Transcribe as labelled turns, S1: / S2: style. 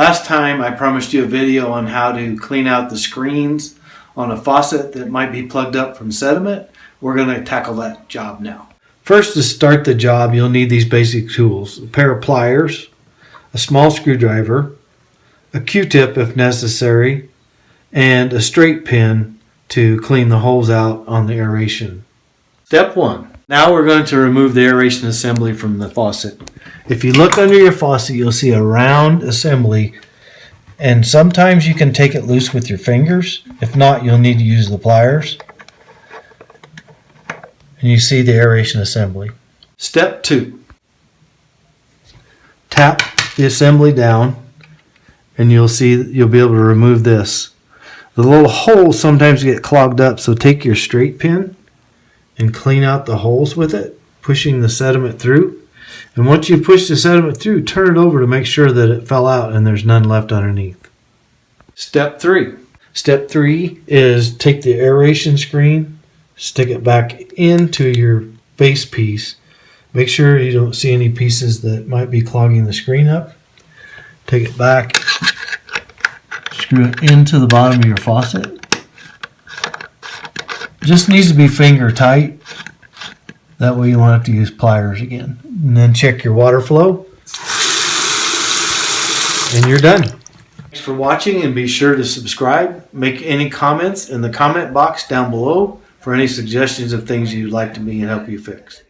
S1: Last time I promised you a video on how to clean out the screens on a faucet that might be plugged up from sediment. We're going to tackle that job now. First, to start the job, you'll need these basic tools: a pair of pliers, a small screwdriver, a Q-tip if necessary, and a straight pin to clean the holes out on the aeration. Step 1. Now we're going to remove the aeration assembly from the faucet. If you look under your faucet, you'll see a round assembly, and sometimes you can take it loose with your fingers. If not, you'll need to use the pliers. And you see the aeration assembly. Step 2. Tap the assembly down, and you'll be able to remove this. The little holes sometimes get clogged up, so take your straight pin and clean out the holes with it, pushing the sediment through. And once you've pushed the sediment through, turn it over to make sure that it fell out and there's none left underneath. Step 3. Step 3 is take the aeration screen, stick it back into your base piece. Make sure you don't see any pieces that might be clogging the screen up. Take it back, screw it into the bottom of your faucet. Just needs to be finger tight. That way you won't have to use pliers again. And then check your water flow. And you're done. Thanks for watching, and be sure to subscribe. Make any comments in the comment box down below for any suggestions of things you'd like me to help you fix.